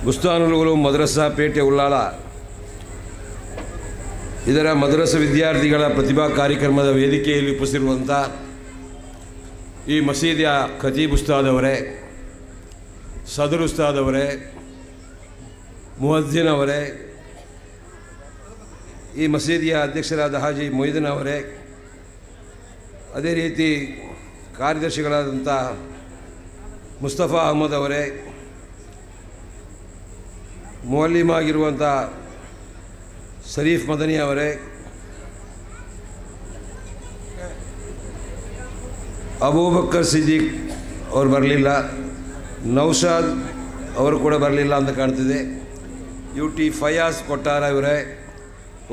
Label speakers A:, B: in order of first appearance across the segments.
A: ಬುಸ್ತಾನುಗಳು ಮದ್ರಸಾ ಪೇಟೆ ಉಳ್ಳಾಳ ಇದರ ಮದ್ರಸಾ ವಿದ್ಯಾರ್ಥಿಗಳ ಪ್ರತಿಭಾ ಕಾರ್ಯಕ್ರಮದ ವೇದಿಕೆಯಲ್ಲಿ ಉಪಸ್ಥಿತಿರುವಂಥ ಈ ಮಸೀದಿಯ ಖತೀಬ್ ಉಸ್ತಾದ್ ಅವರೇ, ಸದರ್ ಉಸ್ತಾದ್ ಅವರೇ, ಮುಅಜ್ಜಿನ್ ಅವರೇ, ಈ ಮಸೀದಿಯ ಅಧ್ಯಕ್ಷರಾದ ಹಾಜಿ ಮೊಯ್ದೀನ್ ಅವರೇ, ಅದೇ ರೀತಿ ಕಾರ್ಯದರ್ಶಿಗಳಾದಂಥ ಮುಸ್ತಫಾ ಅಹಮದ್ ಅವರೇ, ಮುಅಲ್ಲಿಮ್ ಆಗಿರುವಂಥ ಶರೀಫ್ ಮದನಿ ಅವರೇ, ಅಬೂಬಕ್ಕರ್ ಸಿದ್ದಿಕ್ ಅವರು ಬರಲಿಲ್ಲ, ನೌಶಾದ್ ಅವರು ಕೂಡ ಬರಲಿಲ್ಲ ಅಂತ ಕಾಣ್ತಿದೆ, UT ಫಯಾಜ್ ಕೊಟ್ಟಾರ ಅವರೇ,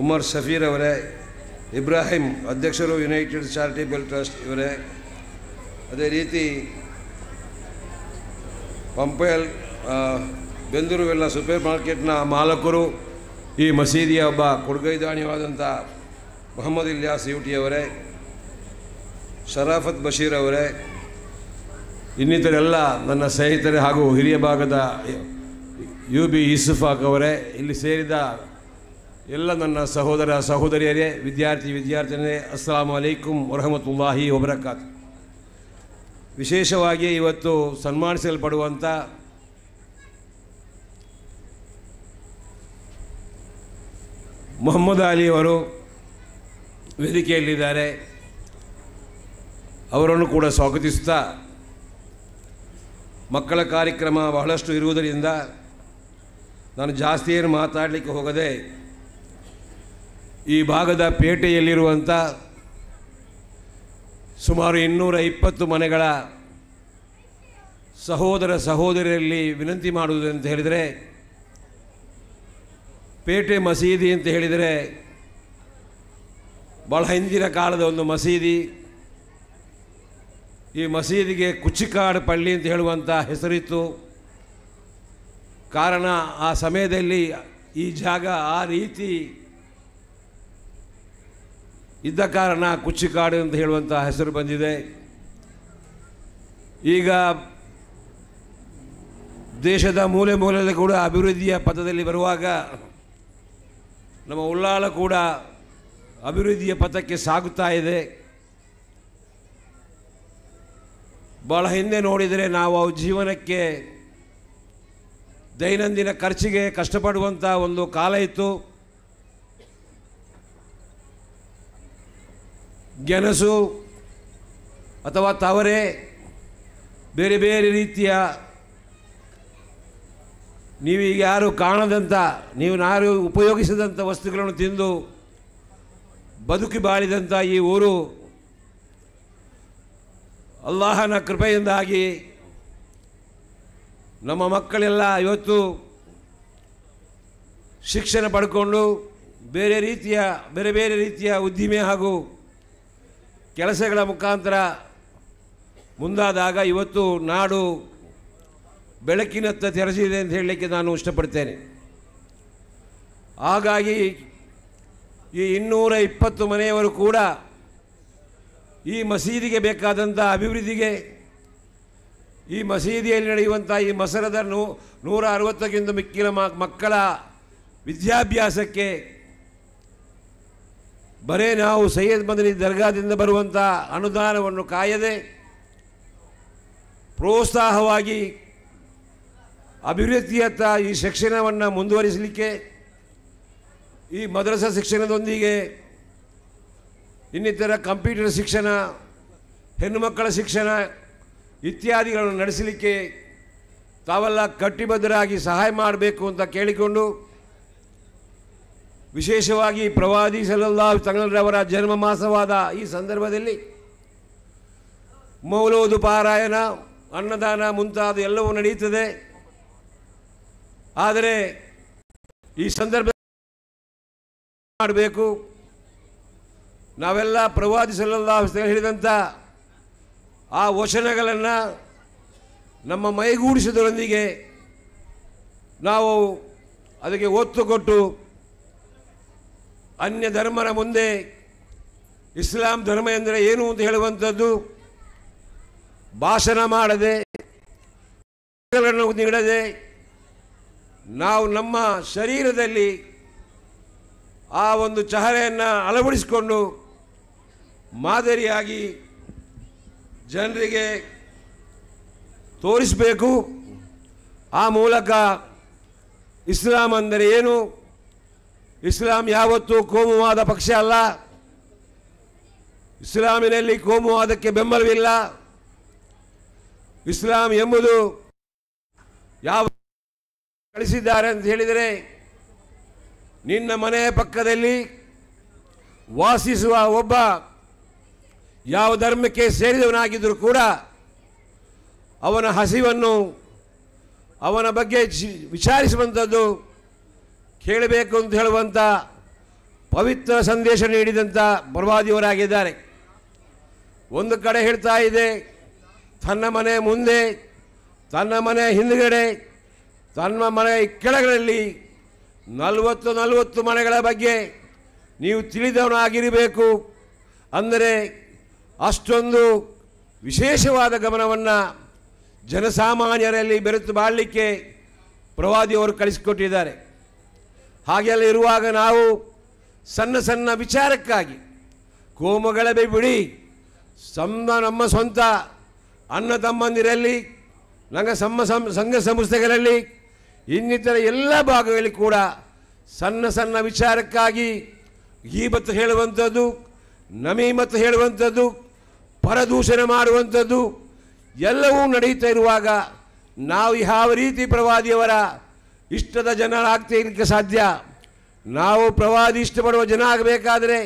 A: ಉಮರ್ ಶಫೀರ್ ಅವರೇ, ಇಬ್ರಾಹಿಂ ಅಧ್ಯಕ್ಷರು ಯುನೈಟೆಡ್ ಚಾರಿಟೇಬಲ್ ಟ್ರಸ್ಟ್ ಇವರೇ, ಅದೇ ರೀತಿ ಪಂಪೇಲ್ ಬೆಂದೂರುವೆಲ್ಲ ಸೂಪರ್ ಮಾರ್ಕೆಟ್ನ ಮಾಲಕರು, ಈ ಮಸೀದಿಯ ಒಬ್ಬ ಕೊಡುಗೈದಾಣಿಯಾದಂಥ ಮೊಹಮ್ಮದ್ ಇಲ್ಯಾಸ್ UT ಅವರೇ, ಶರಾಫತ್ ಬಶೀರ್ ಅವರೇ, ಇನ್ನಿತರೆಲ್ಲ ನನ್ನ ಸ್ನೇಹಿತರೇ ಹಾಗೂ ಹಿರಿಯ ಭಾಗದ UB ಇಸ್ಫಾಕ್ ಅವರೇ, ಇಲ್ಲಿ ಸೇರಿದ ಎಲ್ಲ ನನ್ನ ಸಹೋದರ ಸಹೋದರಿಯರೇ, ವಿದ್ಯಾರ್ಥಿನಿಯರೇ, ಅಸ್ಸಲಾಮು ಅಲೈಕುಂ ವರಹಮತುಲ್ಲಾಹಿ ವಬರಕಾತು. ವಿಶೇಷವಾಗಿ ಇವತ್ತು ಸನ್ಮಾನಿಸಲ್ಪಡುವಂಥ ಮೊಹಮ್ಮದ್ ಅಲಿ ಅವರು ವೇದಿಕೆಯಲ್ಲಿದ್ದಾರೆ. ಅವರನ್ನು ಕೂಡ ಸ್ವಾಗತಿಸುತ್ತಾ, ಮಕ್ಕಳ ಕಾರ್ಯಕ್ರಮ ಬಹಳಷ್ಟು ಇರುವುದರಿಂದ ನಾನು ಜಾಸ್ತಿ ಏನು ಮಾತಾಡಲಿಕ್ಕೆ ಹೋಗದೆ, ಈ ಭಾಗದ ಪೇಟೆಯಲ್ಲಿರುವಂಥ ಸುಮಾರು 220 ಮನೆಗಳ ಸಹೋದರ ಸಹೋದರಿಯರಲ್ಲಿ ವಿನಂತಿ ಮಾಡುವುದು ಅಂತ ಹೇಳಿದರೆ, ಪೇಟೆ ಮಸೀದಿ ಅಂತ ಹೇಳಿದರೆ ಭಾಳ ಹಿಂದಿನ ಕಾಲದ ಒಂದು ಮಸೀದಿ. ಈ ಮಸೀದಿಗೆ ಕುಚ್ಚಿಕಾಡು ಪಳ್ಳಿ ಅಂತ ಹೇಳುವಂಥ ಹೆಸರಿತ್ತು. ಕಾರಣ ಆ ಸಮಯದಲ್ಲಿ ಈ ಜಾಗ ಆ ರೀತಿ ಇದ್ದ ಕಾರಣ ಕುಚ್ಚಿಕಾಡು ಅಂತ ಹೇಳುವಂಥ ಹೆಸರು ಬಂದಿದೆ. ಈಗ ದೇಶದ ಮೂಲೆ ಮೂಲೆಯಲ್ಲಿ ಕೂಡ ಅಭಿವೃದ್ಧಿಯ ಪಥದಲ್ಲಿ ಬರುವಾಗ ನಮ್ಮ ಉಳ್ಳಾಳ ಕೂಡ ಅಭಿವೃದ್ಧಿಯ ಪಥಕ್ಕೆ ಸಾಗುತ್ತಾ ಇದೆ. ಭಾಳ ಹಿಂದೆ ನೋಡಿದರೆ ನಾವು ಜೀವನಕ್ಕೆ ದೈನಂದಿನ ಖರ್ಚಿಗೆ ಕಷ್ಟಪಡುವಂಥ ಒಂದು ಕಾಲ ಇತ್ತು. ಗೆಣಸು ಅಥವಾ ತವರೆ, ಬೇರೆ ಬೇರೆ ರೀತಿಯ ನೀವೀಗ ಯಾರು ಕಾಣದಂಥ, ನೀವು ಯಾರು ಉಪಯೋಗಿಸಿದಂಥ ವಸ್ತುಗಳನ್ನು ತಿಂದು ಬದುಕಿ ಬಾಳಿದಂಥ ಈ ಊರು ಅಲ್ಲಾಹನ ಕೃಪೆಯಿಂದಾಗಿ ನಮ್ಮ ಮಕ್ಕಳೆಲ್ಲ ಇವತ್ತು ಶಿಕ್ಷಣ ಪಡ್ಕೊಂಡು ಬೇರೆ ಬೇರೆ ರೀತಿಯ ಉದ್ದಿಮೆ ಹಾಗೂ ಕೆಲಸಗಳ ಮುಖಾಂತರ ಮುಂದಾದಾಗ ಇವತ್ತು ನಾಡು ಬೆಳಕಿನತ್ತ ತೆರೆಸಿದೆ ಅಂತ ಹೇಳಲಿಕ್ಕೆ ನಾನು ಇಷ್ಟಪಡ್ತೇನೆ. ಹಾಗಾಗಿ ಈ 220 ಮನೆಯವರು ಕೂಡ ಈ ಮಸೀದಿಗೆ ಬೇಕಾದಂಥ ಅಭಿವೃದ್ಧಿಗೆ, ಈ ಮಸೀದಿಯಲ್ಲಿ ನಡೆಯುವಂಥ ಈ ಮಸರದ 160ಕ್ಕಿಂತ ಮಿಕ್ಕಿದ ಮಕ್ಕಳ ವಿದ್ಯಾಭ್ಯಾಸಕ್ಕೆ ಬರೇ ನಾವು ಸೈಯದ್ ಮದನಿ ದರ್ಗಾದಿಂದ ಬರುವಂಥ ಅನುದಾನವನ್ನು ಕಾಯದೆ ಪ್ರೋತ್ಸಾಹವಾಗಿ ಅಭಿವೃದ್ಧಿಯತ್ತ ಈ ಶಿಕ್ಷಣವನ್ನು ಮುಂದುವರಿಸಲಿಕ್ಕೆ, ಈ ಮದ್ರಸಾ ಶಿಕ್ಷಣದೊಂದಿಗೆ ಇನ್ನಿತರ ಕಂಪ್ಯೂಟರ್ ಶಿಕ್ಷಣ, ಹೆಣ್ಣು ಮಕ್ಕಳ ಶಿಕ್ಷಣ ಇತ್ಯಾದಿಗಳನ್ನು ನಡೆಸಲಿಕ್ಕೆ ತಾವೆಲ್ಲ ಕಟ್ಟಿಬದ್ಧರಾಗಿ ಸಹಾಯ ಮಾಡಬೇಕು ಅಂತ ಕೇಳಿಕೊಂಡು, ವಿಶೇಷವಾಗಿ ಪ್ರವಾದಿ ಸಲ್ಲಲ್ಲಾಹು ತಆಲರವರ ಜನ್ಮ ಮಾಸವಾದ ಈ ಸಂದರ್ಭದಲ್ಲಿ ಮೌಲೂದ್ ಪಾರಾಯಣ, ಅನ್ನದಾನ ಮುಂತಾದ ಎಲ್ಲವೂ ನಡೆಯುತ್ತದೆ. ಆದರೆ ಈ ಸಂದರ್ಭ ಮಾಡಬೇಕು, ನಾವೆಲ್ಲ ಪ್ರವಾದಿ ಸಲ್ಲಲ್ಲಾಹು ಅಲೈಹಿ ವಸಲ್ಲಂ ಹೇಳಿದಂಥ ಆ ವಚನಗಳನ್ನು ನಮ್ಮ ಮೈಗೂಡಿಸುವುದರೊಂದಿಗೆ ನಾವು ಅದಕ್ಕೆ ಒತ್ತು ಕೊಟ್ಟು ಅನ್ಯ ಧರ್ಮರ ಮುಂದೆ ಇಸ್ಲಾಂ ಧರ್ಮ ಎಂದರೆ ಏನು ಅಂತ ಹೇಳುವಂಥದ್ದು ಭಾಷಣ ಮಾಡದೆ ನೀಡದೆ ನಾವು ನಮ್ಮ ಶರೀರದಲ್ಲಿ ಆ ಒಂದು ಚಹರೆಯನ್ನು ಅಳವಡಿಸಿಕೊಂಡು ಮಾದರಿಯಾಗಿ ಜನರಿಗೆ ತೋರಿಸಬೇಕು. ಆ ಮೂಲಕ ಇಸ್ಲಾಂ ಅಂದರೆ ಏನು, ಇಸ್ಲಾಂ ಯಾವತ್ತೂ ಕೋಮುವಾದ ಪಕ್ಷ ಅಲ್ಲ, ಇಸ್ಲಾಮಿನಲ್ಲಿ ಕೋಮುವಾದಕ್ಕೆ ಬೆಂಬಲವಿಲ್ಲ. ಇಸ್ಲಾಂ ಎಂಬುದು ಯಾವ ಕಳಿಸಿದ್ದಾರೆ ಅಂತ ಹೇಳಿದರೆ, ನಿನ್ನ ಮನೆಯ ಪಕ್ಕದಲ್ಲಿ ವಾಸಿಸುವ ಒಬ್ಬ ಯಾವ ಧರ್ಮಕ್ಕೆ ಸೇರಿದವನಾಗಿದ್ದರೂ ಕೂಡ ಅವನ ಹಸಿವನ್ನು ಅವನ ಬಗ್ಗೆ ವಿಚಾರಿಸುವಂಥದ್ದು, ಕೇಳಬೇಕು ಅಂತ ಹೇಳುವಂಥ ಪವಿತ್ರ ಸಂದೇಶ ನೀಡಿದಂಥ ಪ್ರವಾದಿಯವರಾಗಿದ್ದಾರೆ. ಒಂದು ಕಡೆ ಹೇಳ್ತಾ ಇದೆ, ತನ್ನ ಮನೆ ಮುಂದೆ, ತನ್ನ ಮನೆ ಹಿಂದುಗಡೆ, ತನ್ನ ಮನೆ ಕೆಳಗಡೆಯಲ್ಲಿ 40 ಮನೆಗಳ ಬಗ್ಗೆ ನೀವು ತಿಳಿದವನಾಗಿರಬೇಕು. ಅಂದರೆ ಅಷ್ಟೊಂದು ವಿಶೇಷವಾದ ಗಮನವನ್ನು ಜನಸಾಮಾನ್ಯರಲ್ಲಿ ಬೆರೆತು ಬಾಳಲಿಕ್ಕೆ ಪ್ರವಾದಿಯವರು ಕಳಿಸಿಕೊಟ್ಟಿದ್ದಾರೆ. ಹಾಗೆಲ್ಲ ಇರುವಾಗ ನಾವು ಸಣ್ಣ ಸಣ್ಣ ವಿಚಾರಕ್ಕಾಗಿ ಕೋಮುಗಲಭೆ ಬಿಡಿ, ನಮ್ಮ ಸ್ವಂತ ಅಣ್ಣ ತಮ್ಮಂದಿರಲ್ಲಿ, ಸಂಘ ಸಂಸ್ಥೆಗಳಲ್ಲಿ, ಇನ್ನಿತರ ಎಲ್ಲ ಭಾಗಗಳಲ್ಲಿ ಕೂಡ ಸಣ್ಣ ಸಣ್ಣ ವಿಚಾರಕ್ಕಾಗಿ ಗೀಬತ್ತು ಹೇಳುವಂಥದ್ದು, ನಮೀಮತ್ತು ಹೇಳುವಂಥದ್ದು, ಪರದೂಷಣೆ ಮಾಡುವಂಥದ್ದು ಎಲ್ಲವೂ ನಡೀತಾ ಇರುವಾಗ ನಾವು ಯಾವ ರೀತಿ ಪ್ರವಾದಿಯವರ ಇಷ್ಟದ ಜನರಾಗ್ತಿರಲಿಕ್ಕೆ ಸಾಧ್ಯ? ನಾವು ಪ್ರವಾದಿ ಇಷ್ಟಪಡುವ ಜನ ಆಗಬೇಕಾದರೆ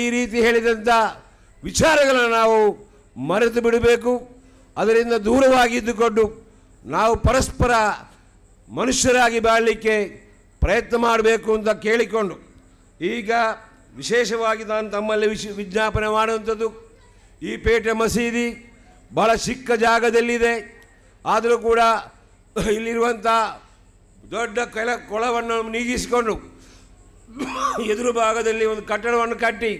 A: ಈ ರೀತಿ ಹೇಳಿದಂಥ ವಿಚಾರಗಳನ್ನು ನಾವು ಮರೆತು ಬಿಡಬೇಕು. ಅದರಿಂದ ದೂರವಾಗಿದ್ದುಕೊಂಡು ನಾವು ಪರಸ್ಪರ ಮನುಷ್ಯರಾಗಿ ಬಾಳಲಿಕ್ಕೆ ಪ್ರಯತ್ನ ಮಾಡಬೇಕು ಅಂತ ಕೇಳಿಕೊಂಡು, ಈಗ ವಿಶೇಷವಾಗಿ ನಾನು ತಮ್ಮಲ್ಲಿ ವಿಜ್ಞಾಪನೆ ಮಾಡುವಂಥದ್ದು, ಈ ಪೇಟೆ ಮಸೀದಿ ಬಹಳ ಚಿಕ್ಕ ಜಾಗದಲ್ಲಿದೆ. ಆದರೂ ಕೂಡ ಇಲ್ಲಿರುವಂಥ ದೊಡ್ಡ ಕೊಳವನ್ನು ನೀಗಿಸಿಕೊಂಡು ಎದುರು ಭಾಗದಲ್ಲಿ ಒಂದು ಕಟ್ಟಡವನ್ನು ಕಟ್ಟಿ,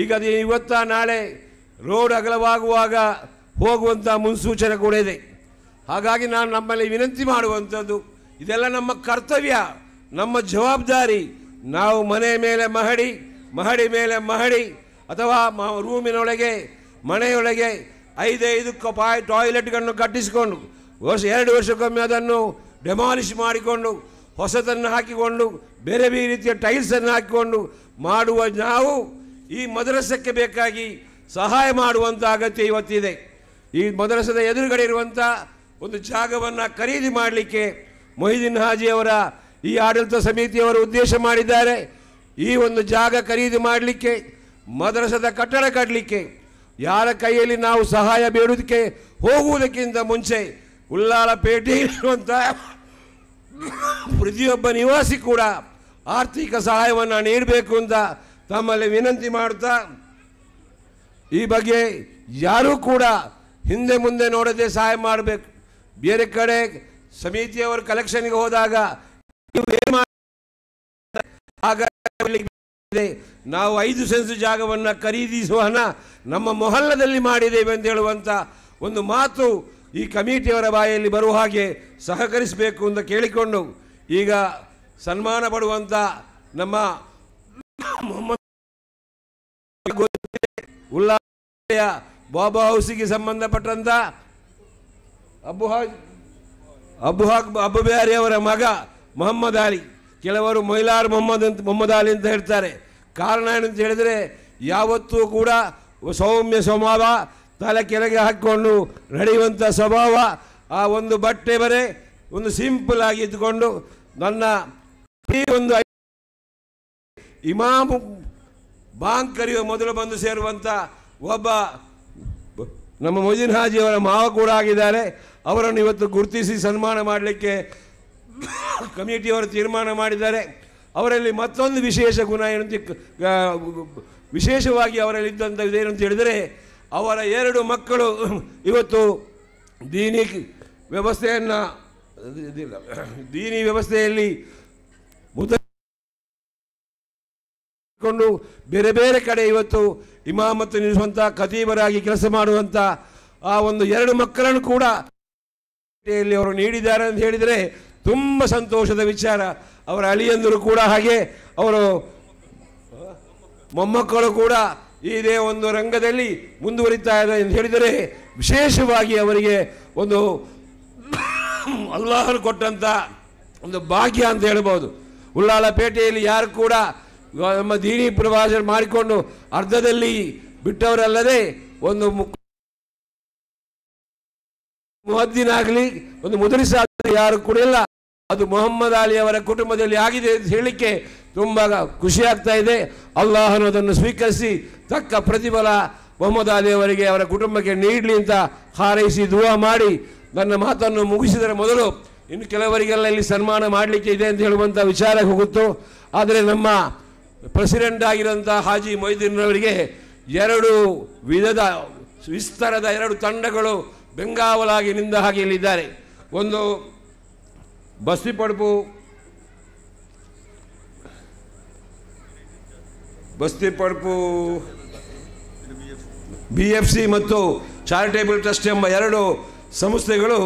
A: ಈಗ ಅದು ಇವತ್ತ ನಾಳೆ ರೋಡ್ ಅಗಲವಾಗುವಾಗ ಹೋಗುವಂಥ ಮುನ್ಸೂಚನೆ ಕೂಡ ಇದೆ. ಹಾಗಾಗಿ ನಾನು ನಮ್ಮಲ್ಲಿ ವಿನಂತಿ ಮಾಡುವಂಥದ್ದು, ಇದೆಲ್ಲ ನಮ್ಮ ಕರ್ತವ್ಯ, ನಮ್ಮ ಜವಾಬ್ದಾರಿ. ನಾವು ಮನೆ ಮೇಲೆ ಮಹಡಿ, ಮಹಡಿ ಮೇಲೆ ಮಹಡಿ, ಅಥವಾ ರೂಮಿನೊಳಗೆ ಮನೆಯೊಳಗೆ 5 ಟಾಯ್ಲೆಟ್ಗಳನ್ನು ಕಟ್ಟಿಸಿಕೊಂಡು 2 ವರ್ಷಕ್ಕೊಮ್ಮೆ ಅದನ್ನು ಡೆಮಾಲಿಷ್ ಮಾಡಿಕೊಂಡು ಹೊಸತನ್ನು ಹಾಕಿಕೊಂಡು ಬೇರೆ ಬೇರೆ ರೀತಿಯ ಟೈಲ್ಸನ್ನು ಹಾಕಿಕೊಂಡು ಮಾಡುವ ನಾವು ಈ ಮದ್ರಸಕ್ಕೆ ಬೇಕಾಗಿ ಸಹಾಯ ಮಾಡುವಂಥ ಅಗತ್ಯ ಇವತ್ತಿದೆ. ಈ ಮದ್ರಸದ ಎದುರುಗಡೆ ಇರುವಂಥ ಒಂದು ಜಾಗವನ್ನು ಖರೀದಿ ಮಾಡಲಿಕ್ಕೆ ಮೊಹಿದ್ದೀನ್ ಹಾಜಿಯವರ ಈ ಆಡಳಿತ ಸಮಿತಿಯವರು ಉದ್ದೇಶ ಮಾಡಿದ್ದಾರೆ. ಈ ಒಂದು ಜಾಗ ಖರೀದಿ ಮಾಡಲಿಕ್ಕೆ, ಮದ್ರಸದ ಕಟ್ಟಡ ಕಟ್ಟಲಿಕ್ಕೆ ಯಾರ ಕೈಯಲ್ಲಿ ನಾವು ಸಹಾಯ ಬೇಡುವುದಕ್ಕೆ ಹೋಗುವುದಕ್ಕಿಂತ ಮುಂಚೆ ಉಲ್ಲಾಳ ಪೇಟೆಯಲ್ಲಿರುವಂಥ ಪ್ರತಿಯೊಬ್ಬ ನಿವಾಸಿ ಕೂಡ ಆರ್ಥಿಕ ಸಹಾಯವನ್ನು ನೀಡಬೇಕು ಅಂತ ತಮ್ಮಲ್ಲಿ ವಿನಂತಿ ಮಾಡುತ್ತಾ, ಈ ಬಗ್ಗೆ ಯಾರೂ ಕೂಡ ಹಿಂದೆ ಮುಂದೆ ನೋಡದೆ ಸಹಾಯ ಮಾಡಬೇಕು. ಬೇರೆ ಕಡೆ ಸಮಿತಿಯವರು ಕಲೆಕ್ಷನ್ಗೆ ಹೋದಾಗ ನಾವು 5 ಸೆನ್ಸ್ ಜಾಗವನ್ನು ಖರೀದಿಸುವ ಹಣ ನಮ್ಮ ಮೊಹಲ್ಲದಲ್ಲಿ ಮಾಡಿದ್ದೇವೆ ಅಂತ ಹೇಳುವಂಥ ಒಂದು ಮಾತು ಈ ಕಮಿಟಿಯವರ ಬಾಯಲ್ಲಿ ಬರುವ ಹಾಗೆ ಸಹಕರಿಸಬೇಕು ಅಂತ ಕೇಳಿಕೊಂಡು, ಈಗ ಸನ್ಮಾನ ಪಡುವಂಥ ನಮ್ಮ ಉಲ್ಲಾಯ ಬಾಬಾ ಹೌಸಿಗೆ ಸಂಬಂಧಪಟ್ಟಂಥ ಅಬ್ಬು ಬಿಹಾರಿ ಅವರ ಮಗ ಮೊಹಮ್ಮದ್ ಅಲಿ, ಕೆಲವರು ಮೊಯ್ಲಾರ್ ಮೊಹಮ್ಮದ್ ಅಲಿ ಅಂತ ಹೇಳ್ತಾರೆ. ಕಾರಣ ಏನಂತ ಹೇಳಿದರೆ, ಯಾವತ್ತೂ ಕೂಡ ಸೌಮ್ಯ ಸ್ವಭಾವ, ತಲೆ ಕೆಳಗೆ ಹಾಕಿಕೊಂಡು ನಡೆಯುವಂಥ ಸ್ವಭಾವ, ಆ ಒಂದು ಬಟ್ಟೆ ಬರೆ ಒಂದು ಸಿಂಪಲ್ ಆಗಿ ಇದ್ದುಕೊಂಡು ನನ್ನ ಈ ಒಂದು ಇಮಾಮ್ ಬಾಂಗ್ ಕರೆಯುವ ಮೊದಲು ಬಂದು ಸೇರುವಂಥ ಒಬ್ಬ ನಮ್ಮ ಮೊಹಿದ್ದೀನ್ ಹಾಜಿಯವರ ಮಾವ ಕೂಡ ಆಗಿದ್ದಾರೆ. ಅವರನ್ನು ಇವತ್ತು ಗುರುತಿಸಿ ಸನ್ಮಾನ ಮಾಡಲಿಕ್ಕೆ ಕಮಿಟಿಯವರು ತೀರ್ಮಾನ ಮಾಡಿದ್ದಾರೆ. ಅವರಲ್ಲಿ ಮತ್ತೊಂದು ವಿಶೇಷ ಗುಣ ಏನಂತ, ವಿಶೇಷವಾಗಿ ಅವರಲ್ಲಿ ಇದ್ದಂಥ ಇದೇನು ಅಂತ ಹೇಳಿದರೆ, ಅವರ 2 ಮಕ್ಕಳು ಇವತ್ತು ದೀನಿ ವ್ಯವಸ್ಥೆಯಲ್ಲಿ ಬೇರೆ ಬೇರೆ ಕಡೆ ಇವತ್ತು ಇಮಾಮತ್ತು ನಿಲ್ಲಿಸುವಂಥ ಖತೀಬರಾಗಿ ಕೆಲಸ ಮಾಡುವಂಥ ಆ ಒಂದು 2 ಮಕ್ಕಳನ್ನು ಕೂಡ ಅವರು ನೀಡಿದ್ದಾರೆ ಅಂತ ಹೇಳಿದರೆ ತುಂಬ ಸಂತೋಷದ ವಿಚಾರ. ಅವರ ಅಳಿಯಂದರು ಕೂಡ ಹಾಗೆ, ಅವರು ಮೊಮ್ಮಕ್ಕಳು ಕೂಡ ಇದೇ ಒಂದು ರಂಗದಲ್ಲಿ ಮುಂದುವರಿತಾ ಇದೆ ಅಂತ ಹೇಳಿದರೆ ವಿಶೇಷವಾಗಿ ಅವರಿಗೆ ಒಂದು ಅಲ್ಲಾಹನು ಕೊಟ್ಟಂಥ ಒಂದು ಭಾಗ್ಯ ಅಂತ ಹೇಳ್ಬೋದು. ಉಳ್ಳಾಲ ಪೇಟೆಯಲ್ಲಿ ಯಾರು ಕೂಡ ನಮ್ಮ ದೀನಿ ಪ್ರವಾಸ ಮಾಡಿಕೊಂಡು ಅರ್ಧದಲ್ಲಿ ಬಿಟ್ಟವರಲ್ಲದೆ ಒಂದು ಮುಹದ್ದಿನಾಗಲಿ ಒಂದು ಮುದರಿಸಾಗಲಿ ಯಾರು ಕೂಡ ಇಲ್ಲ. ಅದು ಮೊಹಮ್ಮದ್ ಅಲಿ ಅವರ ಕುಟುಂಬದಲ್ಲಿ ಆಗಿದೆ ಅಂತ ಹೇಳಲಿಕ್ಕೆ ತುಂಬ ಖುಷಿ ಆಗ್ತಾ ಇದೆ. ಅಲ್ಲಾಹನು ಅದನ್ನು ಸ್ವೀಕರಿಸಿ ತಕ್ಕ ಪ್ರತಿಫಲ ಮೊಹಮ್ಮದ್ ಅಲಿ ಅವರಿಗೆ ಅವರ ಕುಟುಂಬಕ್ಕೆ ನೀಡಲಿ ಅಂತ ಹಾರೈಸಿ ದುವಾ ಮಾಡಿ ನನ್ನ ಮಾತನ್ನು ಮುಗಿಸಿದರೆ ಮೊದಲು ಇನ್ನು ಕೆಲವರಿಗೆಲ್ಲ ಇಲ್ಲಿ ಸನ್ಮಾನ ಮಾಡಲಿಕ್ಕೆ ಇದೆ ಅಂತ ಹೇಳುವಂಥ ವಿಚಾರ ಹೋಗುತ್ತು. ಆದರೆ ನಮ್ಮ ಪ್ರೆಸಿಡೆಂಟ್ ಆಗಿರೋಂಥ ಹಾಜಿ ಮೊಯ್ದೀನ್ರವರಿಗೆ 2 ವಿಧದ ವಿಸ್ತಾರದ 2 ತಂಡಗಳು ಬೆಂಗಾವಲಾಗಿ ನಿಂದ ಹಾಗೆ ಇಲ್ಲಿದ್ದಾರೆ. ಒಂದು ಬಸ್ತಿಪಡ್ಪು BFC ಮತ್ತು ಚಾರಿಟೇಬಲ್ ಟ್ರಸ್ಟ್ ಎಂಬ 2 ಸಂಸ್ಥೆಗಳು,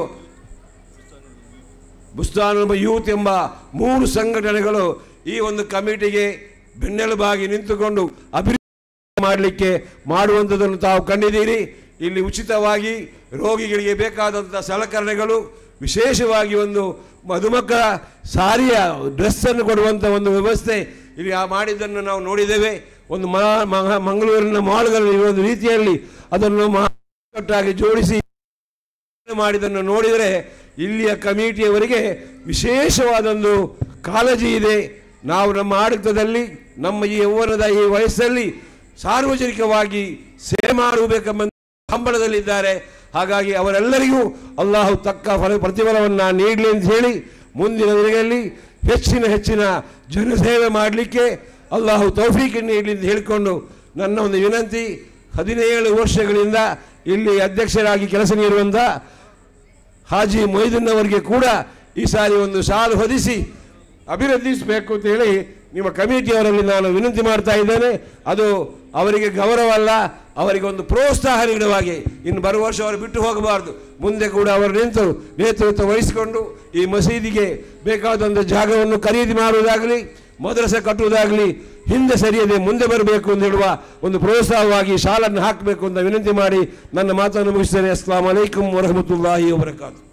A: ಬುಸ್ತಾನುಲ್ ಯೂತ್ ಎಂಬ 3 ಸಂಘಟನೆಗಳು ಈ ಒಂದು ಕಮಿಟಿಗೆ ಬೆನ್ನೆಲುಬಾಗಿ ನಿಂತುಕೊಂಡು ಅಭಿವೃದ್ಧಿ ಮಾಡಲಿಕ್ಕೆ ಮಾಡುವಂಥದ್ದನ್ನು ತಾವು ಕಂಡಿದ್ದೀರಿ. ಇಲ್ಲಿ ಉಚಿತವಾಗಿ ರೋಗಿಗಳಿಗೆ ಬೇಕಾದಂಥ ಸಲಕರಣೆಗಳು, ವಿಶೇಷವಾಗಿ ಒಂದು ಮಧುಮಕ್ಕಳ ಸಾರಿಯ ಡ್ರೆಸ್ಸನ್ನು ಕೊಡುವಂಥ ಒಂದು ವ್ಯವಸ್ಥೆ ಇಲ್ಲಿ ಮಾಡಿದ್ದನ್ನು ನಾವು ನೋಡಿದ್ದೇವೆ. ಒಂದು ಮಂಗಳೂರಿನ ಮಾಲ್ಗಳಲ್ಲಿ ಒಂದು ರೀತಿಯಲ್ಲಿ ಅದನ್ನು ಕಟ್ಟಾಗಿ ಜೋಡಿಸಿ ಮಾಡಿದ್ದನ್ನು ನೋಡಿದರೆ ಇಲ್ಲಿಯ ಕಮಿಟಿಯವರಿಗೆ ವಿಶೇಷವಾದೊಂದು ಕಾಳಜಿ ಇದೆ. ನಾವು ನಮ್ಮ ಆಡಳಿತದಲ್ಲಿ ನಮ್ಮ ಈ ಯೌವನದ ಈ ವಯಸ್ಸಲ್ಲಿ ಸಾರ್ವಜನಿಕವಾಗಿ ಸೇವೆ ಮಾಡಬೇಕೆಂಬ ಹಂಬಲದಲ್ಲಿದ್ದಾರೆ. ಹಾಗಾಗಿ ಅವರೆಲ್ಲರಿಗೂ ಅಲ್ಲಾಹು ತಕ್ಕ ಪ್ರತಿಫಲವನ್ನು ನೀಡಲಿ ಅಂತ ಹೇಳಿ ಮುಂದಿನ ದಿನಗಳಲ್ಲಿ ಹೆಚ್ಚಿನ ಜನಸೇವೆ ಮಾಡಲಿಕ್ಕೆ ಅಲ್ಲಾಹು ತೌಫೀಕ್ ನೀಡಲಿ ಅಂತ ಹೇಳಿಕೊಂಡು ನನ್ನ ಒಂದು ವಿನಂತಿ. 17 ವರ್ಷಗಳಿಂದ ಇಲ್ಲಿ ಅಧ್ಯಕ್ಷರಾಗಿ ಕೆಲಸ ನೀಡುವಂಥ ಹಾಜಿ ಮೊಯ್ದೀನ್ ಅವರಿಗೆ ಕೂಡ ಈ ಸಾರಿ ಒಂದು ಸಾಲು ಹೊದಿಸಿ ಅಭಿವೃದ್ಧಿಸಬೇಕು ಅಂತ ಹೇಳಿ ನಿಮ್ಮ ಕಮಿಟಿಯವರಲ್ಲಿ ನಾನು ವಿನಂತಿ ಮಾಡ್ತಾ ಇದ್ದೇನೆ. ಅದು ಅವರಿಗೆ ಗೌರವ ಅಲ್ಲ, ಅವರಿಗೆ ಒಂದು ಪ್ರೋತ್ಸಾಹ ನೀಡುವಾಗೆ. ಇನ್ನು ಬರುವ ವರ್ಷ ಅವರು ಬಿಟ್ಟು ಹೋಗಬಾರ್ದು, ಮುಂದೆ ಕೂಡ ಅವರು ನಿಂತು ನೇತೃತ್ವ ವಹಿಸಿಕೊಂಡು ಈ ಮಸೀದಿಗೆ ಬೇಕಾದಂಥ ಜಾಗವನ್ನು ಖರೀದಿ ಮಾಡುವುದಾಗಲಿ, ಮದ್ರಸೆ ಕಟ್ಟುವುದಾಗಲಿ ಹಿಂದೆ ಸರಿಯದೆ ಮುಂದೆ ಬರಬೇಕು ಅಂತ ಹೇಳುವ ಒಂದು ಪ್ರೋತ್ಸಾಹವಾಗಿ ಶಾಲನ್ನು ಹಾಕಬೇಕು ಅಂತ ವಿನಂತಿ ಮಾಡಿ ನನ್ನ ಮಾತನ್ನು ಮುಗಿಸ್ತೇನೆ. ಅಸ್ಸಲಾಮು ಅಲೈಕುಂ ವರಹಮತುಲ್ಲಾಹಿ ವಬರಕಾತು.